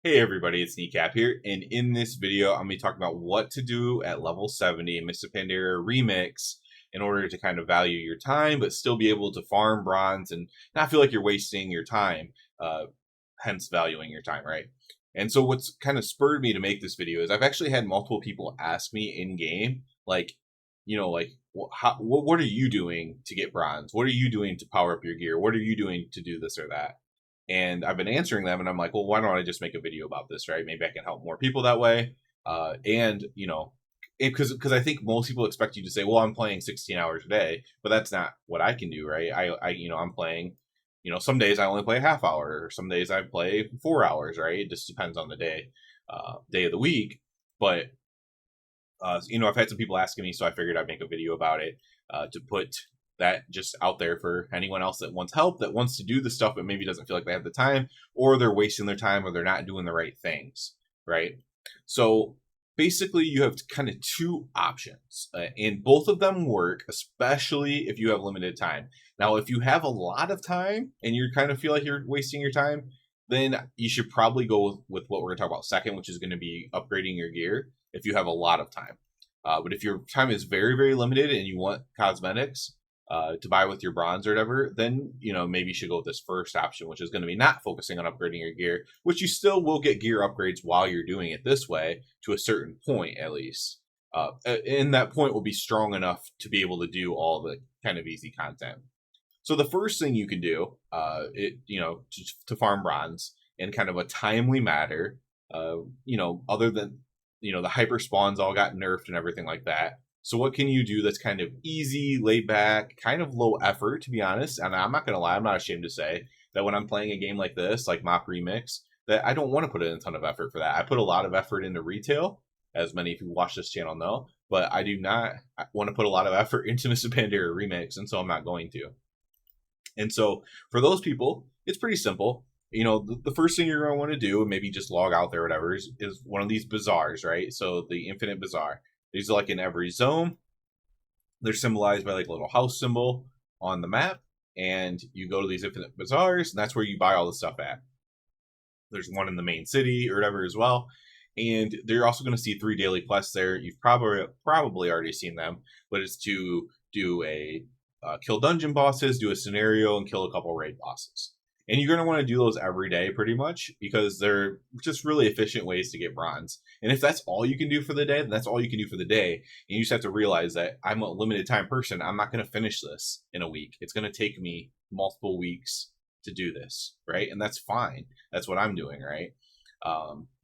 Hey everybody, it's Kneecap here, and in this video, I'm going to be talking about what to do at level 70 in Mr. Pandaria Remix in order to kind of value your time, but still be able to farm bronze and not feel like you're wasting your time, hence valuing your time, right? And so what's kind of spurred me to make this video is I've actually had multiple people ask me in-game, like, what are you doing to get bronze? What are you doing to power up your gear? What are you doing to do this or that? And I've been answering them, and I'm like, well, why don't I just make a video about this, right? Maybe I can help more people that way. Because I think most people expect you to say, well, I'm playing 16 hours a day, but that's not what I can do, right? I'm playing, some days I only play a half hour, or some days I play 4 hours, right? It just depends on the day of the week. But I've had some people asking me, so I figured I'd make a video about it to put that just out there for anyone else that wants help, that wants to do the stuff but maybe doesn't feel like they have the time, or they're wasting their time, or they're not doing the right things, right? So basically you have kind of two options, and both of them work, especially if you have limited time. Now, if you have a lot of time and you kind of feel like you're wasting your time, then you should probably go with what we're going to talk about second, which is going to be upgrading your gear if you have a lot of time. But if your time is very, very limited and you want cosmetics, to buy with your bronze or whatever, then maybe you should go with this first option, which is going to be not focusing on upgrading your gear, which you still will get gear upgrades while you're doing it this way to a certain point at least. And that point will be strong enough to be able to do all the kind of easy content. So the first thing you can do, to farm bronze in kind of a timely manner, other than the hyper spawns all got nerfed and everything like that. So what can you do that's kind of easy, laid back, kind of low effort, to be honest? And I'm not going to lie, I'm not ashamed to say that when I'm playing a game like this, like MoP Remix, that I don't want to put in a ton of effort for that. I put a lot of effort into retail, as many of you who watch this channel know, but I do not want to put a lot of effort into Mr. Pandaria Remix, and so I'm not going to. And so for those people, it's pretty simple. The first thing you're going to want to do, and maybe just log out there or whatever, is one of these bazaars, right? So the Infinite Bazaar. These are like in every zone. They're symbolized by like a little house symbol on the map. And you go to these infinite bazaars, and that's where you buy all the stuff at. There's one in the main city or whatever as well. And you're also going to see 3 daily quests there. You've probably already seen them, but it's to do kill dungeon bosses, do a scenario, and kill a couple raid bosses. And you're going to want to do those every day pretty much because they're just really efficient ways to get bronze. And if that's all you can do for the day, then that's all you can do for the day. And you just have to realize that I'm a limited time person. I'm not going to finish this in a week. It's going to take me multiple weeks to do this, right? And that's fine. That's what I'm doing, right?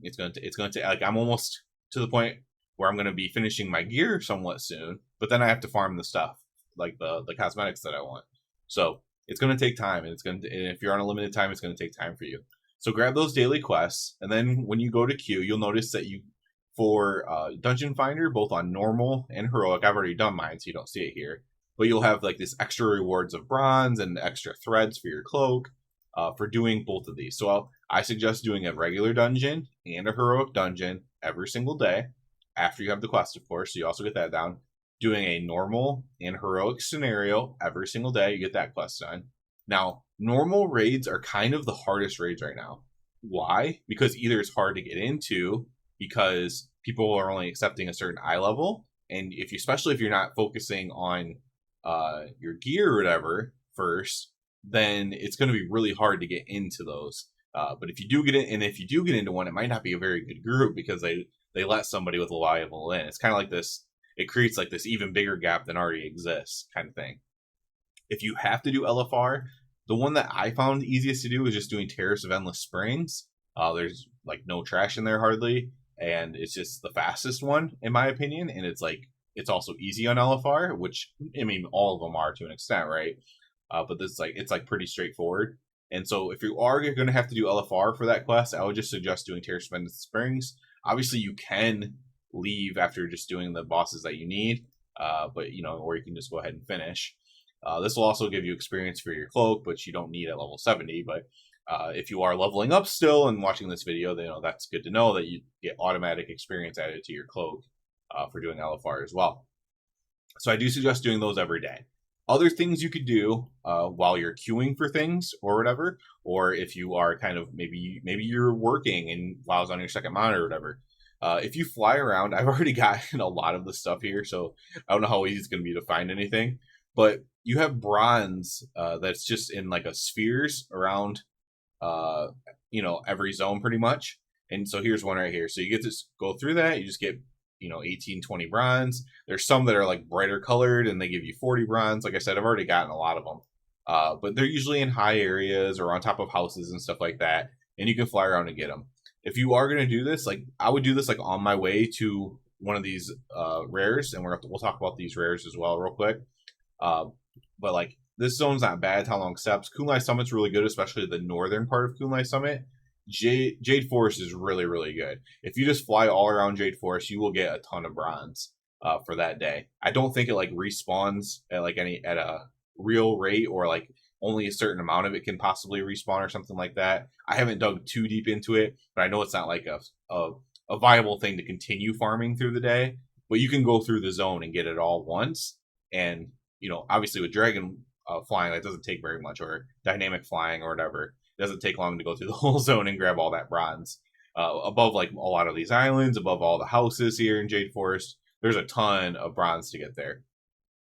It's going to like, I'm almost to the point where I'm going to be finishing my gear somewhat soon, but then I have to farm the stuff, like the cosmetics that I want. So it's going to take time, and and if you're on a limited time, it's going to take time for you. So grab those daily quests, and then when you go to queue, you'll notice that for Dungeon Finder, both on normal and heroic, I've already done mine, so you don't see it here, but you'll have like this extra rewards of bronze and extra threads for your cloak for doing both of these. So I suggest doing a regular dungeon and a heroic dungeon every single day after you have the quest, of course, so you also get that down. Doing a normal and heroic scenario every single day, you get that quest done. Now, normal raids are kind of the hardest raids right now. Why? Because either it's hard to get into because people are only accepting a certain eye level, and especially if you're not focusing on your gear or whatever first, then it's going to be really hard to get into those. But if you do get in, and if you do get into one, it might not be a very good group because they let somebody with a low level in. It's kind of like this. It creates like this even bigger gap than already exists kind of thing. If you have to do LFR, the one that I found easiest to do is just doing Terrace of Endless Springs. There's like no trash in there hardly, and it's just the fastest one in my opinion, and it's also easy on LFR, which I mean all of them are to an extent, right? But this it's pretty straightforward. And so if you are going to have to do LFR for that quest, I would just suggest doing Terrace of Endless Springs. Obviously you can leave after just doing the bosses that you need, but or you can just go ahead and finish. This will also give you experience for your cloak, which you don't need at level 70. But if you are leveling up still and watching this video, then that's good to know that you get automatic experience added to your cloak for doing LFR as well. So I do suggest doing those every day. Other things you could do while you're queuing for things or whatever, or if you are kind of maybe you're working and while it's on your second monitor or whatever. If you fly around, I've already gotten a lot of the stuff here, so I don't know how easy it's going to be to find anything. But you have bronze that's just in like a spheres around, uh, every zone pretty much. And so here's one right here. So you get to go through that. You just get 18, 20 bronze. There's some that are like brighter colored and they give you 40 bronze. Like I said, I've already gotten a lot of them. But they're usually in high areas or on top of houses and stuff like that. And you can fly around and get them. If you are going to do this, like I would do this like on my way to one of these rares, and we'll talk about these rares as well real quick. Uh, but like this zone's not bad. How long steps? Kunlai Summit's really good, especially the northern part of Kunlai Summit. Jade Forest is really, really good. If you just fly all around Jade Forest, you will get a ton of bronze for that day. I don't think it like respawns at like at a real rate, or like only a certain amount of it can possibly respawn or something like that. I haven't dug too deep into it, but I know it's not like a viable thing to continue farming through the day. But you can go through the zone and get it all once. And obviously with dragon flying, that doesn't take very much, or dynamic flying or whatever. It doesn't take long to go through the whole zone and grab all that bronze. Above like a lot of these islands, above all the houses here in Jade Forest, there's a ton of bronze to get there.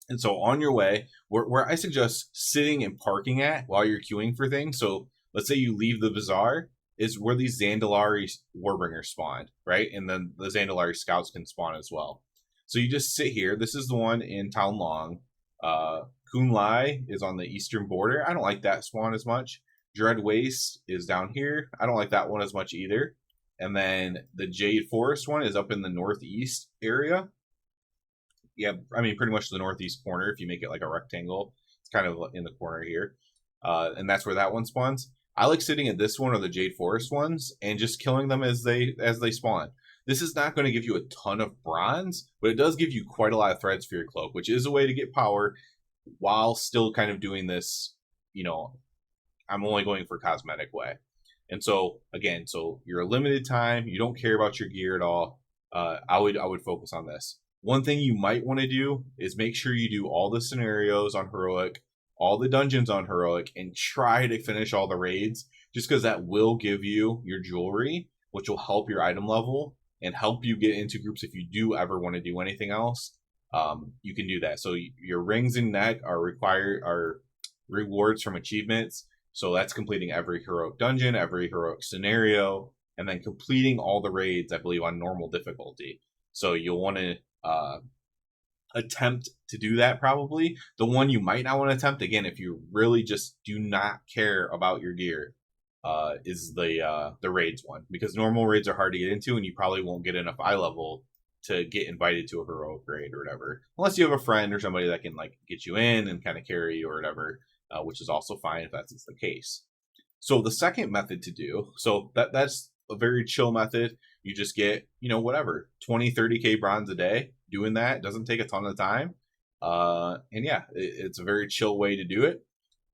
And so on your way, where I suggest sitting and parking at while you're queuing for things. So let's say you leave the bazaar, is where these Zandalari Warbringers spawned, right? And then the Zandalari Scouts can spawn as well. So you just sit here. This is the one in Town Long. Kun Lai is on the eastern border. I don't like that spawn as much. Dread Waste is down here. I don't like that one as much either. And then the Jade Forest one is up in the northeast area. Yeah, I mean, pretty much the northeast corner. If you make it like a rectangle, it's kind of in the corner here. And that's where that one spawns. I like sitting at this one or the Jade Forest ones and just killing them as they spawn. This is not going to give you a ton of bronze, but it does give you quite a lot of threads for your cloak, which is a way to get power while still kind of doing this, I'm only going for cosmetic way. And so again, so you're a limited time, you don't care about your gear at all. I would focus on this. One thing you might want to do is make sure you do all the scenarios on heroic, all the dungeons on heroic, and try to finish all the raids, just because that will give you your jewelry, which will help your item level and help you get into groups if you do ever want to do anything else. You can do that. So your rings and neck are rewards from achievements. So that's completing every heroic dungeon, every heroic scenario, and then completing all the raids, I believe, on normal difficulty. So you'll want to attempt to do that probably. The one you might not want to attempt, again, if you really just do not care about your gear, is the raids one, because normal raids are hard to get into and you probably won't get enough eye level to get invited to a heroic raid or whatever, unless you have a friend or somebody that can like get you in and kind of carry you or whatever, which is also fine if that's the case. So the second method to do, so that's a very chill method. You just get, whatever, 20, 30K bronze a day. Doing that doesn't take a ton of time. And yeah, it's a very chill way to do it.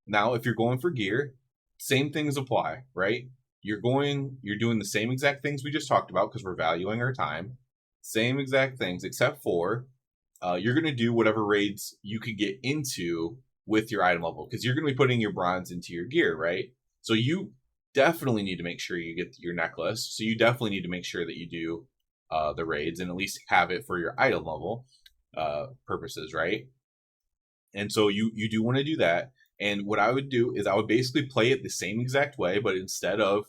Now, if you're going for gear, same things apply, right? You're doing the same exact things we just talked about because we're valuing our time. Same exact things, except for you're going to do whatever raids you could get into with your item level, because you're going to be putting your bronze into your gear, right? So you definitely need to make sure you get your necklace. So you definitely need to make sure that you do the raids and at least have it for your item level purposes, right? And so you do want to do that. And what I would do is I would basically play it the same exact way, but instead of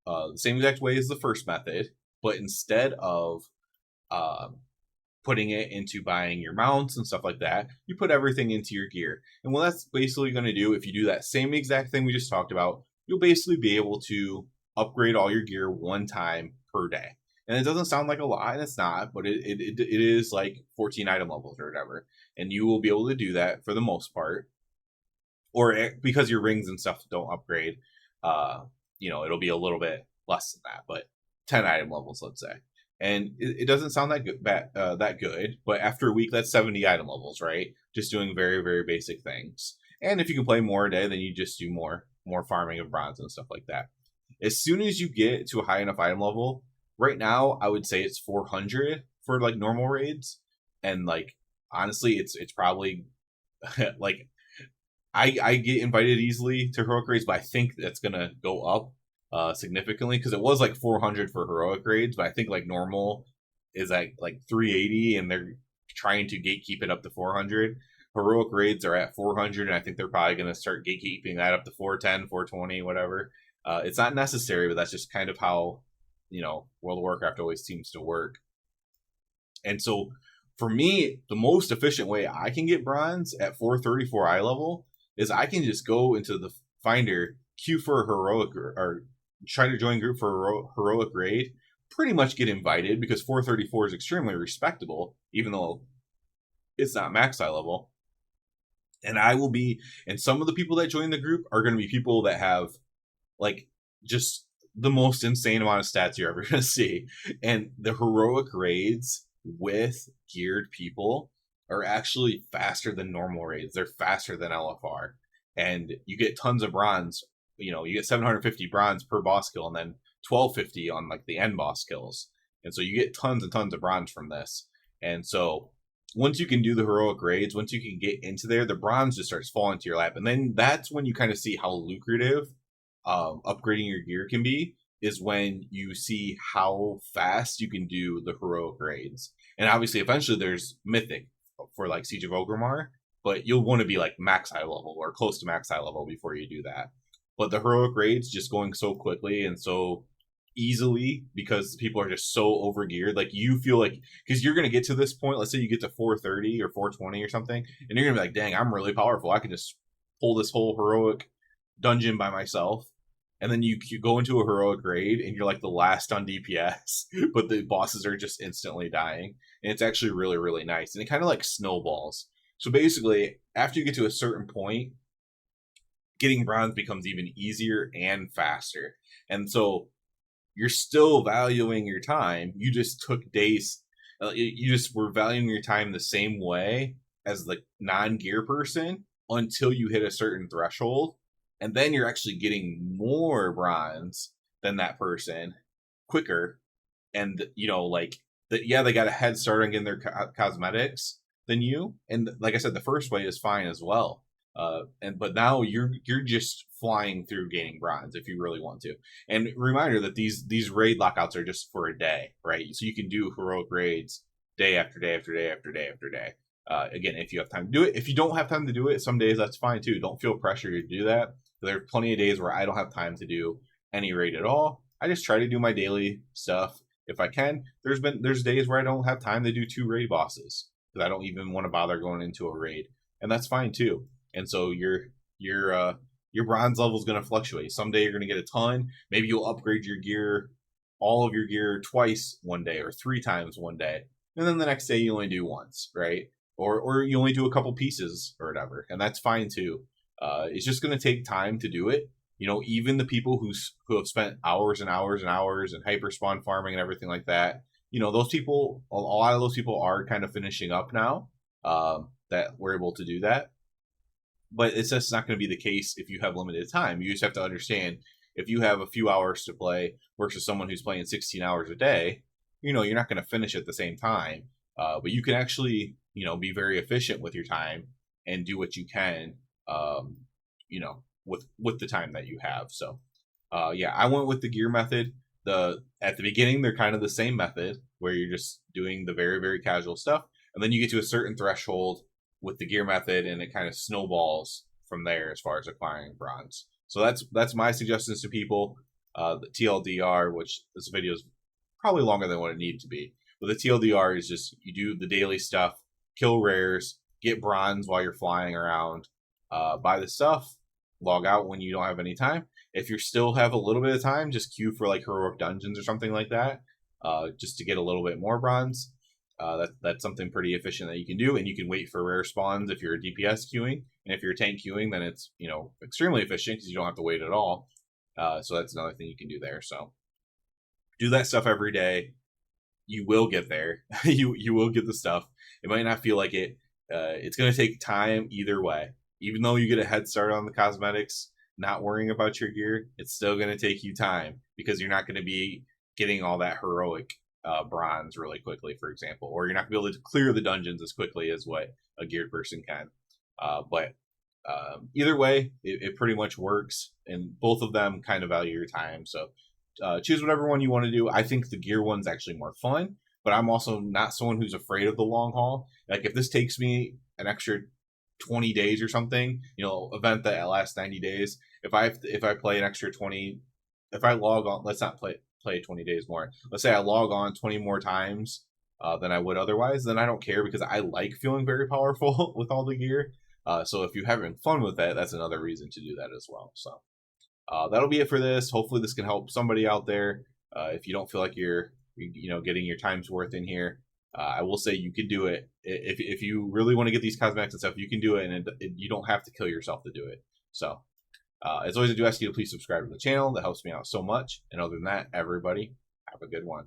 the same exact way as the first method, but instead of putting it into buying your mounts and stuff like that, you put everything into your gear. And what that's basically going to do, if you do that same exact thing we just talked about, you'll basically be able to upgrade all your gear one time per day. And it doesn't sound like a lot, and it's not, but it is like 14 item levels or whatever. And you will be able to do that for the most part. Or because your rings and stuff don't upgrade, it'll be a little bit less than that, but 10 item levels, let's say. And it doesn't sound that good, but after a week, that's 70 item levels, right? Just doing very, very basic things. And if you can play more a day, then you just do more farming of bronze and stuff like that. As soon as you get to a high enough item level, right now, I would say it's 400 for like normal raids. And like, honestly, it's probably like I get invited easily to heroic raids, but I think that's gonna go up significantly, because it was like 400 for heroic raids, but I think like normal is like 380, and they're trying to gatekeep it up to 400. Heroic raids are at 400, and I think they're probably gonna start gatekeeping that up to 410, 420, whatever. It's not necessary, but that's just kind of how World of Warcraft always seems to work. And so for me, the most efficient way I can get bronze at 434 eye level is I can just go into the finder, queue for a heroic, or try to join group for a heroic raid, pretty much get invited, because 434 is extremely respectable, even though it's not max eye level. And I will be, and some of the people that join the group are going to be people that have like just the most insane amount of stats you're ever going to see. And the heroic raids with geared people are actually faster than normal raids. They're faster than LFR. And you get tons of bronze. You get 750 bronze per boss kill, and then 1250 on like the end boss kills. And so you get tons and tons of bronze from this. And so once you can do the heroic raids, once you can get into there, the bronze just starts falling to your lap. And then that's when you kind of see how lucrative upgrading your gear can be, is when you see how fast you can do the heroic raids. And obviously, eventually, there's mythic for like Siege of Orgrimmar, but you'll want to be like max high level or close to max high level before you do that. But the heroic raids just going so quickly and so easily, because people are just so overgeared. Like, you feel like, because you're going to get to this point, let's say you get to 430 or 420 or something, and you're going to be like, dang, I'm really powerful. I can just pull this whole heroic dungeon by myself. And then you go into a heroic raid and you're like the last on DPS, but the bosses are just instantly dying. And it's actually really, really nice. And it kind of like snowballs. So basically, after you get to a certain point, getting bronze becomes even easier and faster. And so you're still valuing your time. You just took days. You just were valuing your time the same way as the non-gear person until you hit a certain threshold. And then you're actually getting more bronze than that person quicker. And, they got a head start on getting their cosmetics than you. And like I said, the first way is fine as well. But now you're just flying through gaining bronze if you really want to. And reminder that these raid lockouts are just for a day, right? So you can do heroic raids day after day after day after day after day. Again, if you have time to do it. If you don't have time to do it, some days that's fine too. Don't feel pressure to do that. There are plenty of days where I don't have time to do any raid at all. I just try to do my daily stuff if I can. There's days where I don't have time to do 2 raid bosses because I don't even want to bother going into a raid, and that's fine too. And so your bronze level is going to fluctuate. Someday you're going to get a ton. Maybe you'll upgrade your gear, all of your gear twice one day or 3 times one day, and then the next day you only do once, right? Or you only do a couple pieces or whatever, and that's fine too. It's just going to take time to do it. Even the people who have spent hours and hours and hours and hyper spawn farming and everything like that, those people, a lot of those people are kind of finishing up now, that we're able to do that. But it's just not going to be the case if you have limited time. You just have to understand, if you have a few hours to play versus someone who's playing 16 hours a day, you're not going to finish at the same time. But you can actually, be very efficient with your time and do what you can, with the time that you have. So, I went with the gear method. At the beginning, they're kind of the same method where you're just doing the very, very casual stuff. And then you get to a certain threshold with the gear method, and it kind of snowballs from there as far as acquiring bronze. So that's my suggestions to people. The TLDR, which this video is probably longer than what it needed to be, but the TLDR is just, you do the daily stuff, kill rares, get bronze while you're flying around, buy the stuff, log out when you don't have any time. If you still have a little bit of time, just queue for like heroic dungeons or something like that, just to get a little bit more bronze. That's something pretty efficient that you can do, and you can wait for rare spawns if you're a DPS queuing, and if you're a tank queuing, then it's extremely efficient because you don't have to wait at all. So that's another thing you can do there. So do that stuff every day. You will get there. you will get the stuff. It might not feel like it. It's going to take time either way. Even though you get a head start on the cosmetics, not worrying about your gear, it's still going to take you time because you're not going to be getting all that heroic bronze really quickly, for example, or you're not going to be able to clear the dungeons as quickly as what a geared person can. But either way, it pretty much works, and both of them kind of value your time. So choose whatever one you want to do. I think the gear one's actually more fun, but I'm also not someone who's afraid of the long haul. Like if this takes me an extra 20 days or something, event that lasts 90 days. If I play an extra 20, if I log on, let's not play 20 days more. Let's say I log on 20 more times than I would otherwise, then I don't care because I like feeling very powerful with all the gear. So if you're having fun with that, that's another reason to do that as well. So that'll be it for this. Hopefully this can help somebody out there. If you don't feel like you're getting your time's worth in here, I will say you could do it. If you really want to get these cosmetics and stuff, you can do it, and you don't have to kill yourself to do it. So as always, I do ask you to please subscribe to the channel. That helps me out so much. And other than that, everybody, have a good one.